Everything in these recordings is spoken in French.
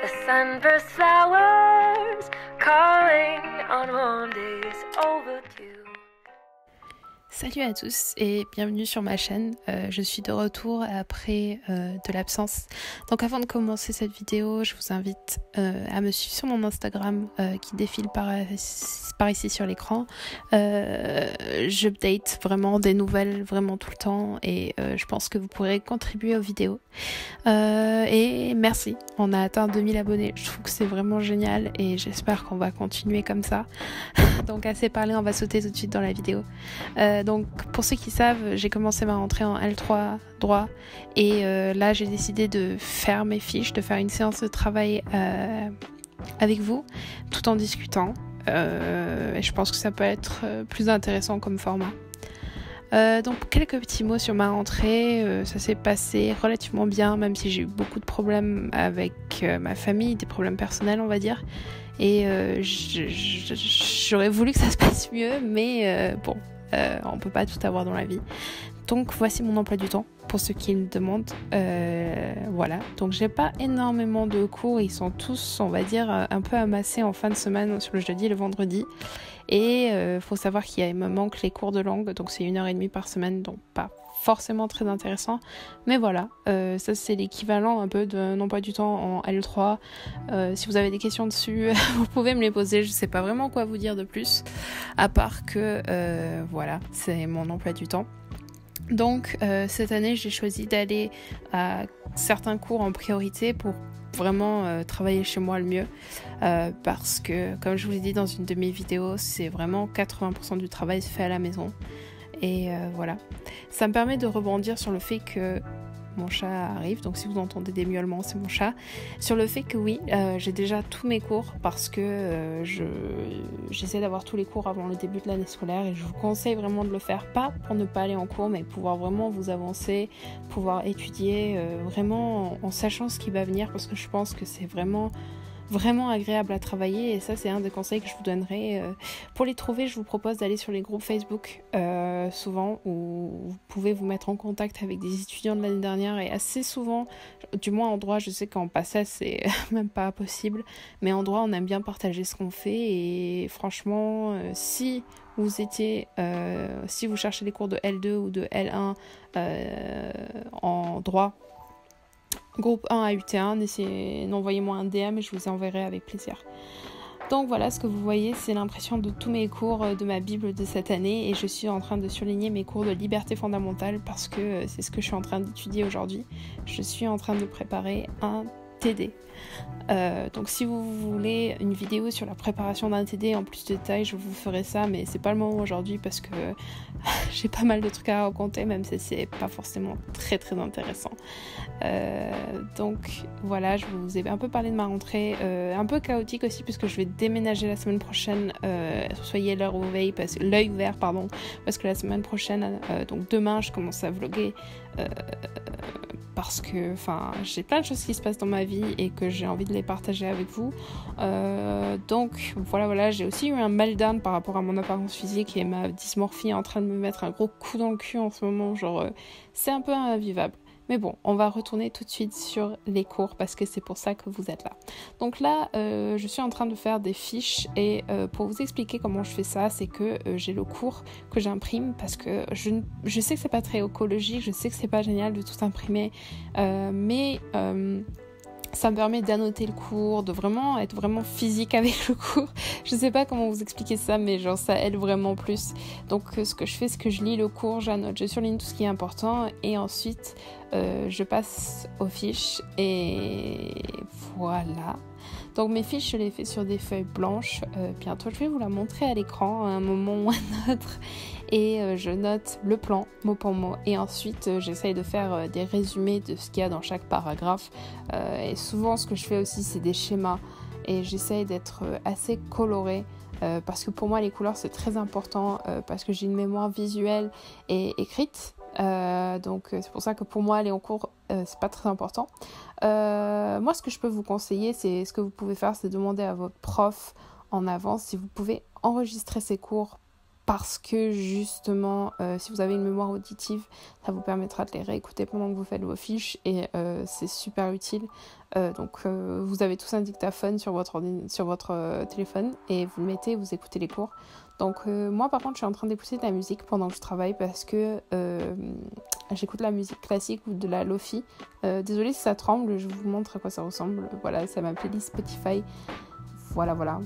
The sunburst flowers calling on warm days overdue. Salut à tous et bienvenue sur ma chaîne. Je suis de retour après de l'absence. Donc avant de commencer cette vidéo, je vous invite à me suivre sur mon Instagram qui défile par ici sur l'écran. J'update vraiment des nouvelles vraiment tout le temps et je pense que vous pourrez contribuer aux vidéos. Et merci, on a atteint 2000 abonnés. Je trouve que c'est vraiment génial et j'espère qu'on va continuer comme ça. Donc assez parlé, on va sauter tout de suite dans la vidéo. Donc pour ceux qui savent, j'ai commencé ma rentrée en L3 droit et là j'ai décidé de faire mes fiches, de faire une séance de travail avec vous tout en discutant et je pense que ça peut être plus intéressant comme format. Donc quelques petits mots sur ma rentrée, ça s'est passé relativement bien même si j'ai eu beaucoup de problèmes avec ma famille, des problèmes personnels on va dire et j'aurais voulu que ça se passe mieux mais bon, on peut pas tout avoir dans la vie. Donc voici mon emploi du temps pour ceux qui me demandent. Voilà, donc j'ai pas énormément de cours, ils sont tous on va dire un peu amassés en fin de semaine sur le jeudi et le vendredi et faut savoir qu'il me manque les cours de langue, donc c'est 1h30 par semaine, donc pas forcément très intéressant, mais voilà, ça c'est l'équivalent un peu d'un emploi du temps en L3. Si vous avez des questions dessus, vous pouvez me les poser, je sais pas vraiment quoi vous dire de plus, à part que voilà, c'est mon emploi du temps. Donc cette année j'ai choisi d'aller à certains cours en priorité pour vraiment travailler chez moi le mieux parce que comme je vous l'ai dit dans une de mes vidéos, c'est vraiment 80% du travail se fait à la maison. Et voilà, ça me permet de rebondir sur le fait que mon chat arrive, donc si vous entendez des miaulements, c'est mon chat. Sur le fait que oui, j'ai déjà tous mes cours parce que j'essaie d'avoir tous les cours avant le début de l'année scolaire et je vous conseille vraiment de le faire, pas pour ne pas aller en cours, mais pouvoir vraiment vous avancer, pouvoir étudier vraiment en sachant ce qui va venir parce que je pense que c'est vraiment agréable à travailler et ça c'est un des conseils que je vous donnerai. Pour les trouver, je vous propose d'aller sur les groupes Facebook souvent où vous pouvez vous mettre en contact avec des étudiants de l'année dernière et assez souvent, du moins en droit, je sais qu'en passé c'est même pas possible, mais en droit on aime bien partager ce qu'on fait et franchement si vous cherchez les cours de L2 ou de L1 en droit, groupe 1 à UT1, envoyez-moi un DM et je vous enverrai avec plaisir. Donc voilà, ce que vous voyez, c'est l'impression de tous mes cours de ma Bible de cette année et je suis en train de surligner mes cours de liberté fondamentale parce que c'est ce que je suis en train d'étudier aujourd'hui. Je suis en train de préparer un TD. Donc si vous voulez une vidéo sur la préparation d'un TD en plus de détails, je vous ferai ça, mais c'est pas le moment aujourd'hui parce que j'ai pas mal de trucs à raconter, même si c'est pas forcément très très intéressant. Donc voilà, je vous ai un peu parlé de ma rentrée, un peu chaotique aussi puisque je vais déménager la semaine prochaine. Soyez l'œil ouvert, parce que la semaine prochaine, donc demain, je commence à vlogger. Parce que j'ai plein de choses qui se passent dans ma vie et que j'ai envie de les partager avec vous. Donc voilà, j'ai aussi eu un meltdown par rapport à mon apparence physique et ma dysmorphie est en train de me mettre un gros coup dans le cul en ce moment, c'est un peu invivable. Mais bon, on va retourner tout de suite sur les cours parce que c'est pour ça que vous êtes là. Donc là, je suis en train de faire des fiches et pour vous expliquer comment je fais ça, c'est que j'ai le cours que j'imprime parce que je sais que c'est pas très écologique, je sais que c'est pas génial de tout imprimer, mais ça me permet d'annoter le cours, de vraiment être vraiment physique avec le cours. Je sais pas comment vous expliquer ça, mais ça aide vraiment plus. Donc ce que je fais, c'est que je lis le cours, j'annote, je surligne tout ce qui est important et ensuite je passe aux fiches et voilà. Donc mes fiches, je les fais sur des feuilles blanches. Bientôt, je vais vous la montrer à l'écran à un moment ou à un autre. Et je note le plan mot pour mot. Et ensuite, j'essaye de faire des résumés de ce qu'il y a dans chaque paragraphe. Et souvent, ce que je fais aussi, c'est des schémas. Et j'essaye d'être assez colorée. Parce que pour moi, les couleurs, c'est très important. Parce que j'ai une mémoire visuelle et écrite. Donc c'est pour ça que pour moi aller en cours c'est pas très important. Moi ce que je peux vous conseiller, c'est ce que vous pouvez faire, c'est demander à votre prof en avance si vous pouvez enregistrer ces cours parce que justement, si vous avez une mémoire auditive, ça vous permettra de les réécouter pendant que vous faites vos fiches et c'est super utile. Donc vous avez tous un dictaphone sur votre téléphone et vous le mettez et vous écoutez les cours. Donc moi par contre je suis en train d'écouter de la musique pendant que je travaille parce que j'écoute de la musique classique ou de la lofi. Désolée si ça tremble, je vous montre à quoi ça ressemble. Voilà, c'est ma playlist Spotify. Voilà.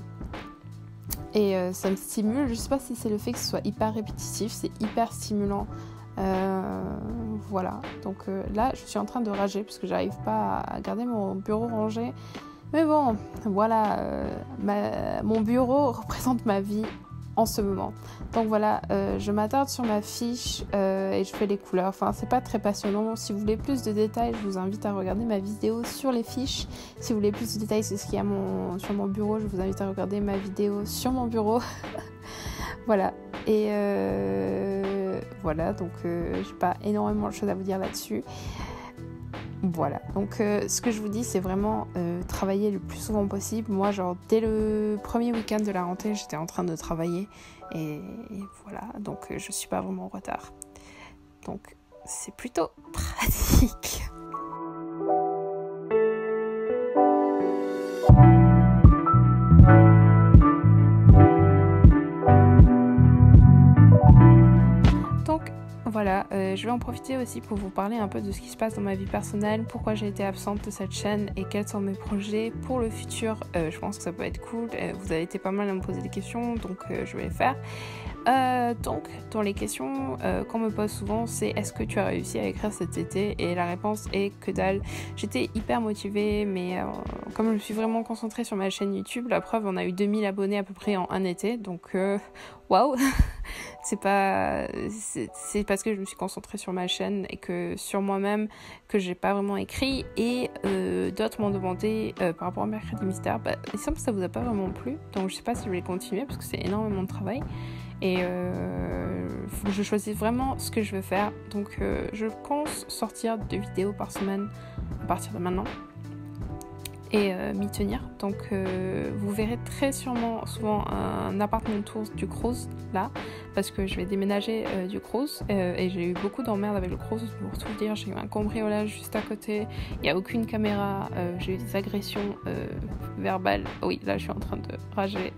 Et ça me stimule. Je sais pas si c'est le fait que ce soit hyper répétitif, c'est hyper stimulant. Voilà, donc là je suis en train de rager parce que j'arrive pas à garder mon bureau rangé. Mais bon, voilà, mon bureau représente ma vie en ce moment. Donc voilà, je m'attarde sur ma fiche et je fais les couleurs. Enfin, c'est pas très passionnant. Si vous voulez plus de détails, je vous invite à regarder ma vidéo sur les fiches. Si vous voulez plus de détails sur ce qu'il y a sur mon bureau, je vous invite à regarder ma vidéo sur mon bureau. Voilà. Et voilà, donc j'ai pas énormément de choses à vous dire là-dessus. Voilà, donc ce que je vous dis, c'est vraiment travailler le plus souvent possible. Moi, genre, dès le premier week-end de la rentrée, j'étais en train de travailler. Et voilà, donc je suis pas vraiment en retard. Donc, c'est plutôt pratique. Voilà, je vais en profiter aussi pour vous parler un peu de ce qui se passe dans ma vie personnelle, pourquoi j'ai été absente de cette chaîne et quels sont mes projets pour le futur. Je pense que ça peut être cool, vous avez été pas mal à me poser des questions, donc je vais les faire. Donc, dans les questions qu'on me pose souvent, c'est est-ce que tu as réussi à écrire cet été? Et la réponse est que dalle. J'étais hyper motivée, mais comme je me suis vraiment concentrée sur ma chaîne YouTube, la preuve, on a eu 2000 abonnés à peu près en un été, donc waouh. C'est parce que je me suis concentrée sur ma chaîne et que sur moi-même que j'ai pas vraiment écrit. Et d'autres m'ont demandé par rapport à Mercredi Mystère, il semble que ça vous a pas vraiment plu, donc je sais pas si je vais continuer parce que c'est énormément de travail et faut que je choisisse vraiment ce que je veux faire. Donc je pense sortir 2 vidéos par semaine à partir de maintenant et m'y tenir. Donc vous verrez très sûrement souvent un appartement tour du Crous là, parce que je vais déménager du Crous et j'ai eu beaucoup d'emmerdes avec le Crous pour tout dire. J'ai eu un cambriolage juste à côté, il n'y a aucune caméra, j'ai eu des agressions verbales. Oui, là je suis en train de rager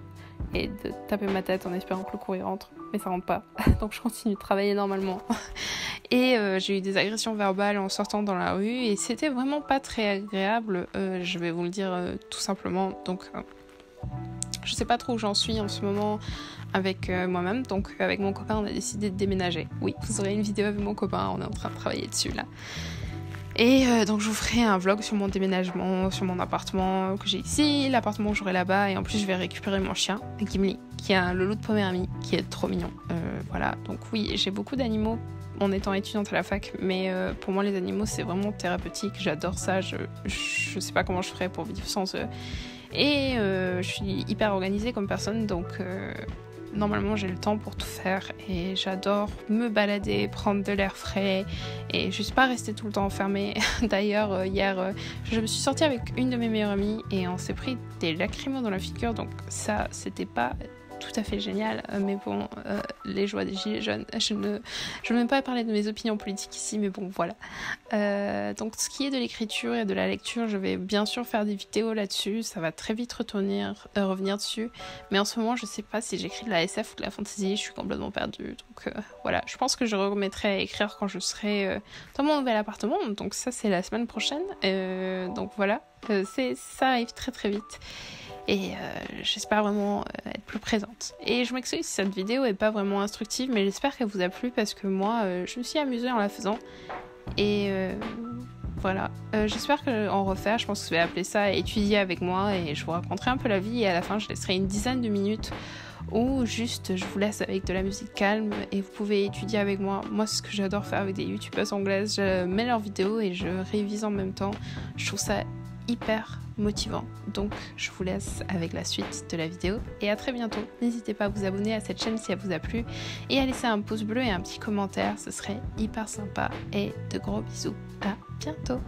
et de taper ma tête en espérant que le courrier rentre, mais ça rentre pas, donc je continue de travailler normalement. Et j'ai eu des agressions verbales en sortant dans la rue et c'était vraiment pas très agréable, je vais vous le dire tout simplement. Donc je sais pas trop où j'en suis en ce moment avec moi-même, donc avec mon copain on a décidé de déménager. Oui, vous aurez une vidéo avec mon copain, on est en train de travailler dessus là. Et donc je vous ferai un vlog sur mon déménagement, sur mon appartement que j'ai ici, l'appartement que j'aurai là-bas, et en plus je vais récupérer mon chien, Gimli, qui est un loulou de Poméranie, qui est trop mignon. Voilà, donc oui, j'ai beaucoup d'animaux en étant étudiante à la fac, mais pour moi les animaux c'est vraiment thérapeutique, j'adore ça, je sais pas comment je ferais pour vivre sans eux. Et je suis hyper organisée comme personne, donc normalement j'ai le temps pour tout faire et j'adore me balader, prendre de l'air frais et juste pas rester tout le temps enfermée. D'ailleurs hier je me suis sortie avec une de mes meilleures amies et on s'est pris des lacrymos dans la figure, donc ça c'était pas tout à fait génial, mais bon, les joies des gilets jaunes, je ne veux même pas parler de mes opinions politiques ici, mais bon voilà. Donc ce qui est de l'écriture et de la lecture, je vais bien sûr faire des vidéos là-dessus, ça va très vite revenir dessus, mais en ce moment je sais pas si j'écris de la SF ou de la fantasy, je suis complètement perdue, donc voilà, je pense que je remettrai à écrire quand je serai dans mon nouvel appartement, donc ça c'est la semaine prochaine, donc voilà, ça arrive très très vite. Et j'espère vraiment être plus présente. Et je m'excuse si cette vidéo est pas vraiment instructive, mais j'espère qu'elle vous a plu parce que moi, je me suis amusée en la faisant. Et voilà, j'espère qu'en refaire, je pense que je vais appeler ça étudier avec moi et je vous raconterai un peu la vie et à la fin, je laisserai une dizaine de minutes où juste je vous laisse avec de la musique calme et vous pouvez étudier avec moi. Moi, c'est ce que j'adore faire avec des youtubeuses anglaises. Je mets leurs vidéos et je révise en même temps. Je trouve ça hyper motivant. Donc je vous laisse avec la suite de la vidéo et à très bientôt. N'hésitez pas à vous abonner à cette chaîne si elle vous a plu et à laisser un pouce bleu et un petit commentaire, ce serait hyper sympa et de gros bisous. À bientôt.